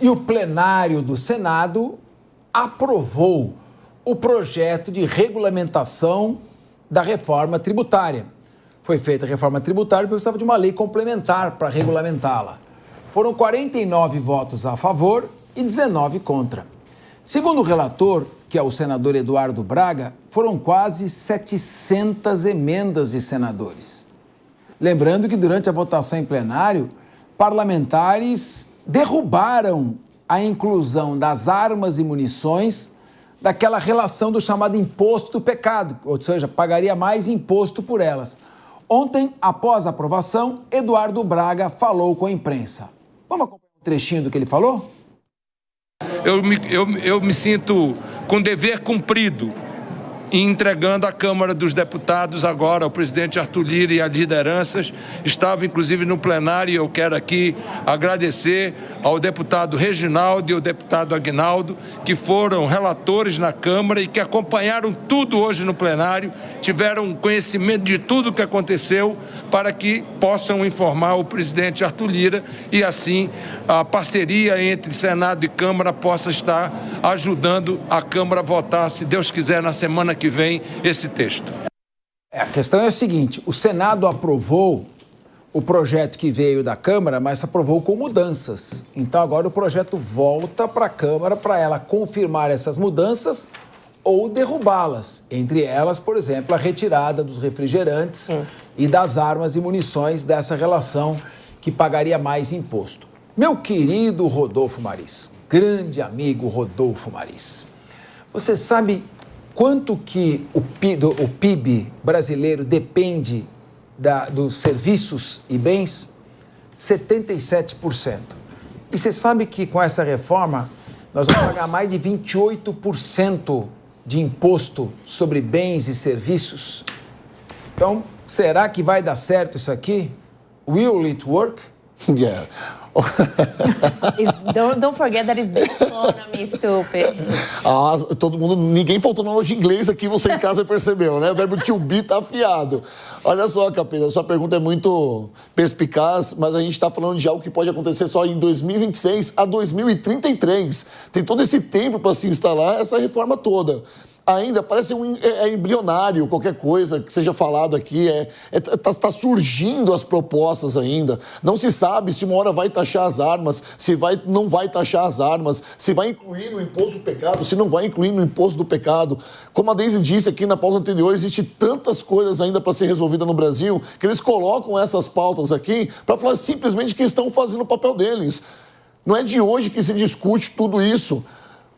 E o plenário do Senado aprovou o projeto de regulamentação da reforma tributária. Foi feita a reforma tributária porque precisava de uma lei complementar para regulamentá-la. Foram 49 votos a favor e 19 contra. Segundo o relator, que é o senador Eduardo Braga, foram quase 700 emendas de senadores. Lembrando que durante a votação em plenário, parlamentares derrubaram a inclusão das armas e munições daquela relação do chamado imposto do pecado, ou seja, pagaria mais imposto por elas. Ontem, após a aprovação, Eduardo Braga falou com a imprensa. Vamos acompanhar um trechinho do que ele falou? Eu me sinto com dever cumprido e entregando à Câmara dos Deputados agora ao presidente Arthur Lira e às lideranças. Estava inclusive no plenário e eu quero aqui agradecer ao deputado Reginaldo e ao deputado Aguinaldo, que foram relatores na Câmara e que acompanharam tudo hoje no plenário, tiveram conhecimento de tudo o que aconteceu para que possam informar o presidente Arthur Lira e assim a parceria entre Senado e Câmara possa estar ajudando a Câmara a votar, se Deus quiser, na semana que vem, esse texto. A questão é a seguinte, o Senado aprovou o projeto que veio da Câmara, mas aprovou com mudanças. Então agora o projeto volta para a Câmara para ela confirmar essas mudanças ou derrubá-las. Entre elas, por exemplo, a retirada dos refrigerantes e das armas e munições dessa relação que pagaria mais imposto. Meu querido Rodolfo Maris, grande amigo Rodolfo Maris, você sabe quanto que o PIB brasileiro depende dos serviços e bens? 77%. E você sabe que com essa reforma nós vamos pagar mais de 28% de imposto sobre bens e serviços? Então, será que vai dar certo isso aqui? Will it work? Yeah. Don't forget that it's the economy, stupid. Todo mundo, ninguém faltou na aula de inglês aqui, você em casa percebeu, né? O verbo to be tá afiado. Olha só, Capeta, a sua pergunta é muito perspicaz, mas a gente está falando de algo que pode acontecer só em 2026 a 2033. Tem todo esse tempo para se instalar essa reforma toda. Ainda parece embrionário, qualquer coisa que seja falado aqui, tá surgindo as propostas ainda. Não se sabe se uma hora vai taxar as armas, se não vai taxar as armas, se vai incluir no imposto do pecado, se não vai incluir no imposto do pecado. Como a Deise disse aqui na pauta anterior, existe tantas coisas ainda para ser resolvida no Brasil, que eles colocam essas pautas aqui para falar simplesmente que estão fazendo o papel deles. Não é de hoje que se discute tudo isso.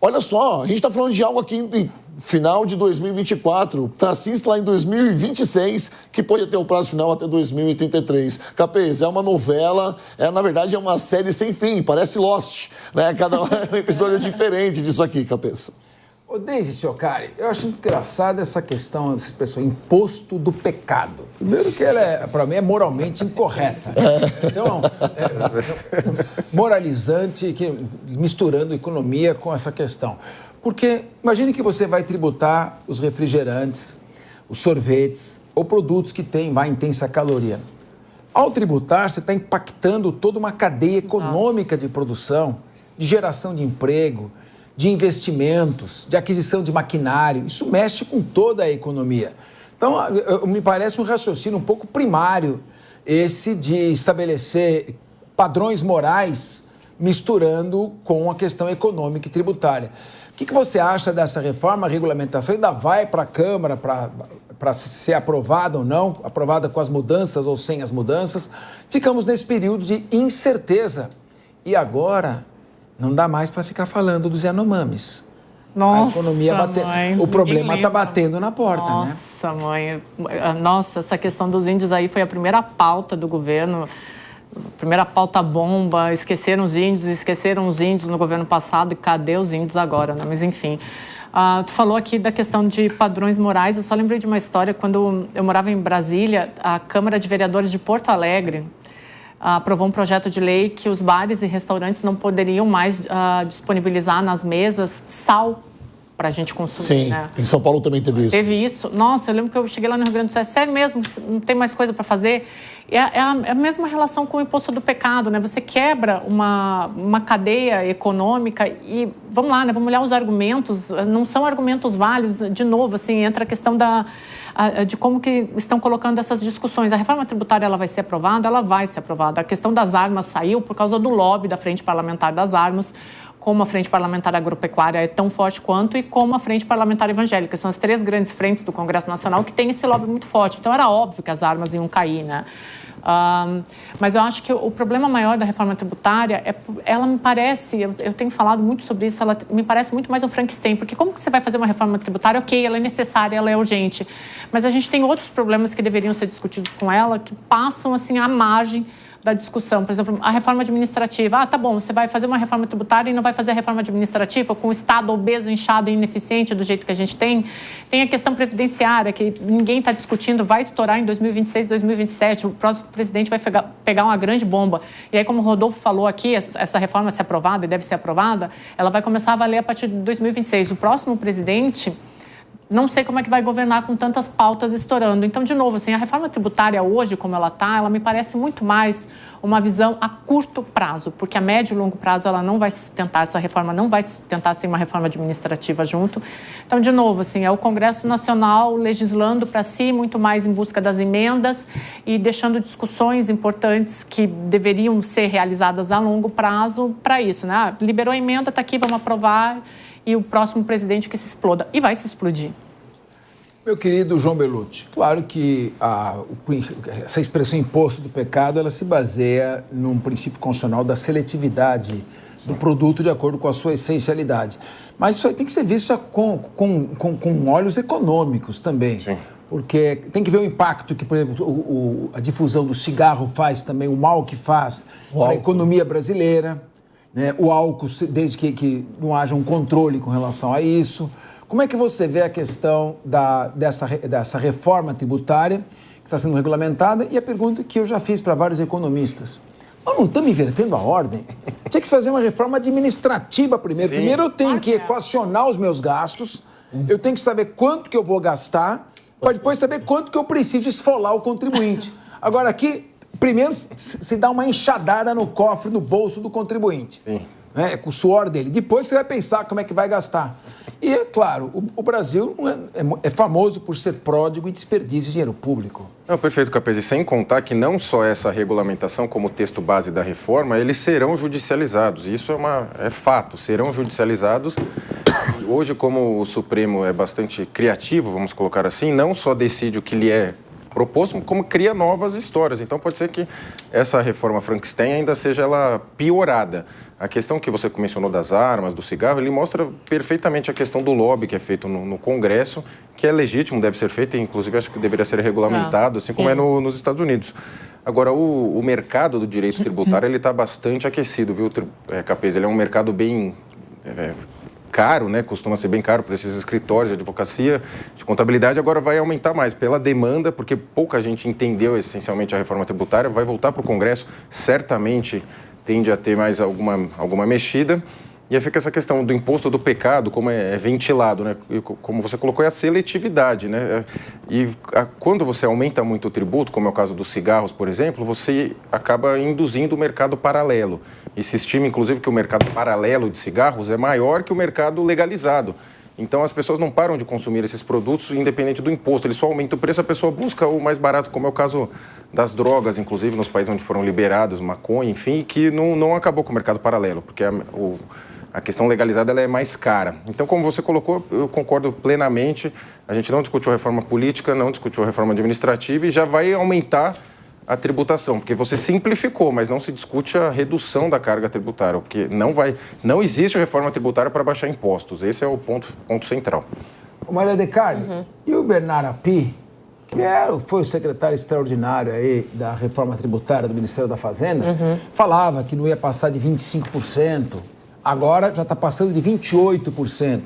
Olha só, a gente está falando de algo aqui em final de 2024, assista lá em 2026, que pode ter o prazo final até 2033. Capês, é uma novela, na verdade é uma série sem fim, parece Lost, né? Cada episódio é diferente disso aqui, Capês. Ô, Deise Ciocari, eu acho engraçada essa questão, essa expressão, imposto do pecado. Primeiro que ela, para mim, é moralmente incorreta. Então, moralizante, misturando economia com essa questão. Porque imagine que você vai tributar os refrigerantes, os sorvetes ou produtos que têm intensa caloria. Ao tributar, você está impactando toda uma cadeia econômica de produção, de geração de emprego, de investimentos, de aquisição de maquinário. Isso mexe com toda a economia. Então, me parece um raciocínio um pouco primário esse de estabelecer padrões morais misturando com a questão econômica e tributária. O que você acha dessa reforma? A regulamentação ainda vai para a Câmara para ser aprovada ou não, aprovada com as mudanças ou sem as mudanças? Ficamos nesse período de incerteza. E agora não dá mais para ficar falando dos Yanomamis. Nossa, a economia mãe, o problema está batendo na porta, Nossa, mãe. Nossa, essa questão dos índios aí foi a primeira pauta do governo. Primeira pauta bomba, esqueceram os índios no governo passado e cadê os índios agora, né? Mas enfim, tu falou aqui da questão de padrões morais, eu só lembrei de uma história, quando eu morava em Brasília, a Câmara de Vereadores de Porto Alegre aprovou um projeto de lei que os bares e restaurantes não poderiam mais disponibilizar nas mesas sal para a gente consumir. Sim, né? Em São Paulo também teve isso. Teve isso. Nossa, eu lembro que eu cheguei lá no Rio Grande do Sul, é sério mesmo, não tem mais coisa para fazer. É a mesma relação com o imposto do pecado, né? Você quebra uma cadeia econômica e, vamos lá, né? Vamos olhar os argumentos, não são argumentos válidos. De novo, assim, entra a questão de como que estão colocando essas discussões. A reforma tributária, ela vai ser aprovada? Ela vai ser aprovada. A questão das armas saiu por causa do lobby da Frente Parlamentar das Armas, como a Frente Parlamentar Agropecuária é tão forte quanto e como a Frente Parlamentar Evangélica. São as 3 grandes frentes do Congresso Nacional que têm esse lobby muito forte. Então, era óbvio que as armas iam cair, né? Mas eu acho que o problema maior da reforma tributária ela me parece, eu tenho falado muito sobre isso, ela me parece muito mais um Frankenstein, porque como que você vai fazer uma reforma tributária? Ok, ela é necessária, ela é urgente, mas a gente tem outros problemas que deveriam ser discutidos com ela, que passam assim à margem da discussão. Por exemplo, a reforma administrativa. Tá bom, você vai fazer uma reforma tributária e não vai fazer a reforma administrativa com o Estado obeso, inchado e ineficiente do jeito que a gente tem. Tem a questão previdenciária, que ninguém está discutindo, vai estourar em 2026, 2027. O próximo presidente vai pegar uma grande bomba. E aí, como o Rodolfo falou aqui, essa reforma ser aprovada e deve ser aprovada, ela vai começar a valer a partir de 2026. O próximo presidente... não sei como é que vai governar com tantas pautas estourando. Então, de novo, assim, a reforma tributária hoje, como ela está, ela me parece muito mais uma visão a curto prazo, porque a médio e longo prazo ela não vai se sustentar, essa reforma não vai se sustentar sem uma reforma administrativa junto. Então, de novo, assim, é o Congresso Nacional legislando para si, muito mais em busca das emendas e deixando discussões importantes que deveriam ser realizadas a longo prazo para isso, né? Liberou a emenda, está aqui, vamos aprovar, e o próximo presidente que se exploda. E vai se explodir. Meu querido João Belucci, claro que essa expressão imposto do pecado, ela se baseia num princípio constitucional da seletividade do produto de acordo com a sua essencialidade. Mas isso aí tem que ser visto com olhos econômicos também. Sim. Porque tem que ver o impacto que, por exemplo, a difusão do cigarro faz também, o mal que faz para a economia brasileira. Né? O álcool, desde que não haja um controle com relação a isso. Como é que você vê a questão dessa reforma tributária que está sendo regulamentada? E a pergunta que eu já fiz para vários economistas. Nós não estamos invertendo a ordem? Tinha que se fazer uma reforma administrativa primeiro. Sim. Primeiro eu tenho que equacionar os meus gastos, eu tenho que saber quanto que eu vou gastar, para depois saber quanto que eu preciso esfolar o contribuinte. Agora aqui... primeiro, se dá uma enxadada no cofre, no bolso do contribuinte. Sim. Né, com o suor dele. Depois você vai pensar como é que vai gastar. E, é claro, o Brasil é famoso por ser pródigo em desperdício de dinheiro público. Não, perfeito, Capês. E sem contar que não só essa regulamentação, como o texto base da reforma, eles serão judicializados. Isso é fato, serão judicializados. Hoje, como o Supremo é bastante criativo, vamos colocar assim, não só decide o que lhe é proposto, como cria novas histórias. Então, pode ser que essa reforma Frankenstein ainda seja ela piorada. A questão que você mencionou das armas, do cigarro, ele mostra perfeitamente a questão do lobby que é feito no Congresso, que é legítimo, deve ser feito, e inclusive acho que deveria ser regulamentado, assim como é nos Estados Unidos. Agora, o mercado do direito tributário, ele está bastante aquecido, viu, Capês? Ele é um mercado bem... caro, né? Costuma ser bem caro para esses escritórios de advocacia, de contabilidade, agora vai aumentar mais pela demanda, porque pouca gente entendeu essencialmente a reforma tributária, vai voltar para o Congresso, certamente tende a ter mais alguma mexida, e aí fica essa questão do imposto do pecado, como é ventilado, né? E como você colocou, é a seletividade, né? Quando você aumenta muito o tributo, como é o caso dos cigarros, por exemplo, você acaba induzindo o mercado paralelo. E se estima, inclusive, que o mercado paralelo de cigarros é maior que o mercado legalizado. Então, as pessoas não param de consumir esses produtos independente do imposto. Ele só aumenta o preço, a pessoa busca o mais barato, como é o caso das drogas, inclusive nos países onde foram liberados, maconha, enfim, que não acabou com o mercado paralelo, porque a questão legalizada ela é mais cara. Então, como você colocou, eu concordo plenamente. A gente não discutiu a reforma política, não discutiu a reforma administrativa e já vai aumentar a tributação, porque você simplificou, mas não se discute a redução da carga tributária, porque não existe reforma tributária para baixar impostos. Esse é o ponto central. Maria de Carli, e o Bernardo Api, que foi o secretário extraordinário aí da reforma tributária do Ministério da Fazenda, falava que não ia passar de 25%, agora já está passando de 28%.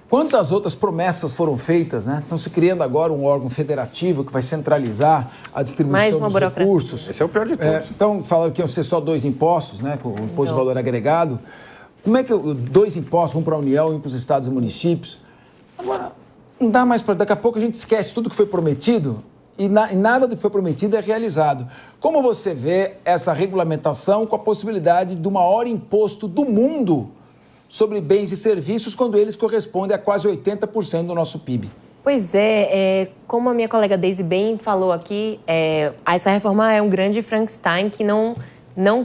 Quantas outras promessas foram feitas, né? Estão se criando agora um órgão federativo que vai centralizar a distribuição dos recursos. Esse é o pior de todos. Então, falaram que iam ser só 2 impostos, né? O imposto de valor agregado. Como é que 2 impostos, um para a União e um para os estados e municípios? Agora, não dá mais para... Daqui a pouco a gente esquece tudo que foi prometido e nada do que foi prometido é realizado. Como você vê essa regulamentação com a possibilidade do maior imposto do mundo sobre bens e serviços, quando eles correspondem a quase 80% do nosso PIB? Pois é, como a minha colega Deise bem falou aqui, essa reforma é um grande Frankenstein que não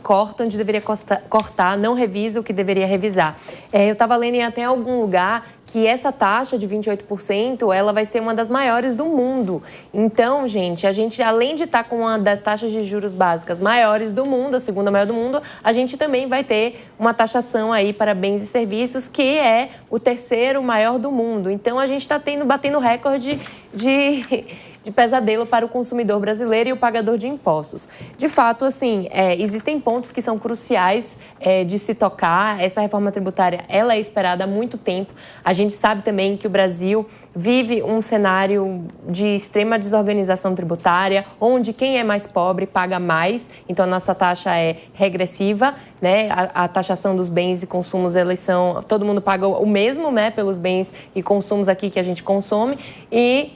corta onde deveria cortar, não revisa o que deveria revisar. Eu estava lendo em até algum lugar que essa taxa de 28%, ela vai ser uma das maiores do mundo. Então, gente, a gente, além de estar com uma das taxas de juros básicas maiores do mundo, a segunda maior do mundo, a gente também vai ter uma taxação aí para bens e serviços, que é o terceiro maior do mundo. Então, a gente está batendo recorde de pesadelo para o consumidor brasileiro e o pagador de impostos. De fato, assim, existem pontos que são cruciais de se tocar. Essa reforma tributária, ela é esperada há muito tempo. A gente sabe também que o Brasil vive um cenário de extrema desorganização tributária, onde quem é mais pobre paga mais. Então, a nossa taxa é regressiva, né? A taxação dos bens e consumos, todo mundo paga o mesmo, né, pelos bens e consumos aqui que a gente consome e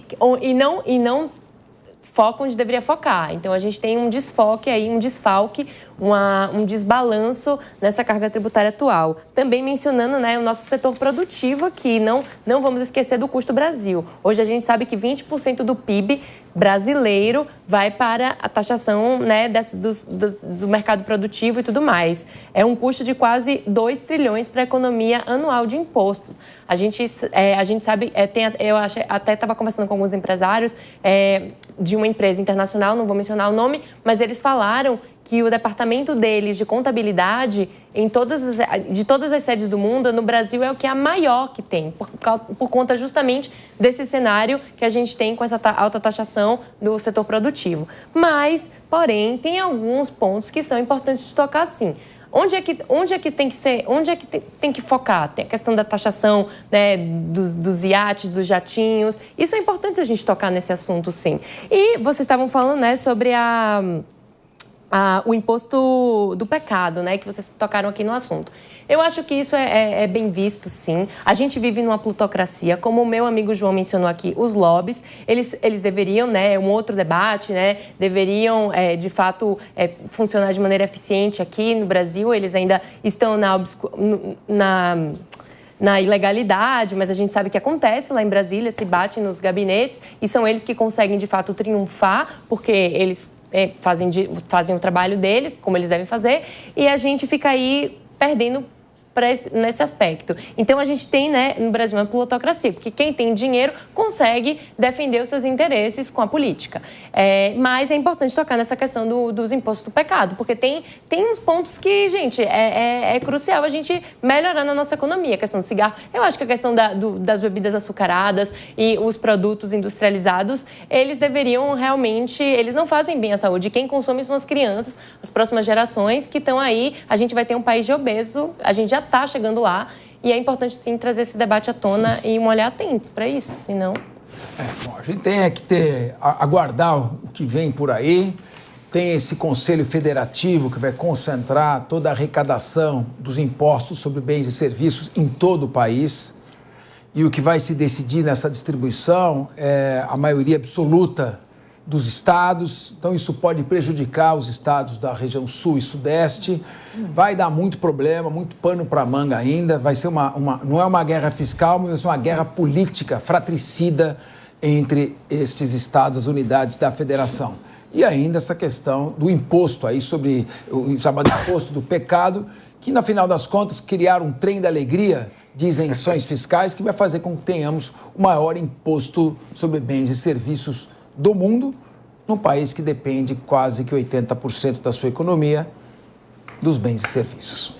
não foca onde deveria focar. Então, a gente tem um desfoque aí, um desfalque, um desbalanço nessa carga tributária atual. Também mencionando, né, o nosso setor produtivo aqui, não vamos esquecer do custo Brasil. Hoje a gente sabe que 20% do PIB brasileiro vai para a taxação, né, do mercado produtivo e tudo mais. É um custo de quase 2 trilhões para a economia anual de imposto. A gente sabe, eu até estava conversando com alguns empresários de uma empresa internacional, não vou mencionar o nome, mas eles falaram que o departamento deles de contabilidade, de todas as sedes do mundo, no Brasil é o que é a maior que tem, por conta justamente desse cenário que a gente tem com essa alta taxação do setor produtivo. Mas, porém, tem alguns pontos que são importantes de tocar, sim. Onde é que tem que focar? Tem a questão da taxação, né, dos iates, dos jatinhos. Isso é importante a gente tocar nesse assunto, sim. E vocês estavam falando, né, sobre o imposto do pecado, né, que vocês tocaram aqui no assunto. Eu acho que isso é bem visto, sim. A gente vive numa plutocracia, como o meu amigo João mencionou aqui, os lobbies, eles deveriam, né, um outro debate, né, deveriam, de fato, funcionar de maneira eficiente aqui no Brasil. Eles ainda estão na ilegalidade, mas a gente sabe que acontece lá em Brasília, se batem nos gabinetes e são eles que conseguem, de fato, triunfar, porque eles fazem o trabalho deles, como eles devem fazer, e a gente fica aí perdendo nesse aspecto. Então, a gente tem, né, no Brasil uma plutocracia, porque quem tem dinheiro consegue defender os seus interesses com a política. Mas é importante tocar nessa questão dos impostos do pecado, porque tem uns pontos que, gente, é crucial a gente melhorar na nossa economia. A questão do cigarro, eu acho que a questão das bebidas açucaradas e os produtos industrializados, eles deveriam realmente, eles não fazem bem à saúde. Quem consome são as crianças, as próximas gerações que estão aí. A gente vai ter um país de obeso, a gente já está chegando lá, e é importante, sim, trazer esse debate à tona e um olhar atento para isso, senão... Bom, a gente tem que aguardar o que vem por aí. Tem esse Conselho Federativo que vai concentrar toda a arrecadação dos impostos sobre bens e serviços em todo o país. E o que vai se decidir nessa distribuição é a maioria absoluta dos estados. Então, isso pode prejudicar os estados da região sul e sudeste. Vai dar muito problema, muito pano para manga ainda. Vai ser não é uma guerra fiscal, mas vai ser uma guerra política, fratricida entre estes estados, as unidades da federação. E ainda essa questão do imposto aí sobre o chamado imposto do pecado, que, no final das contas, criar um trem da alegria de isenções fiscais que vai fazer com que tenhamos o maior imposto sobre bens e serviços do mundo, num país que depende quase que 80% da sua economia dos bens e serviços.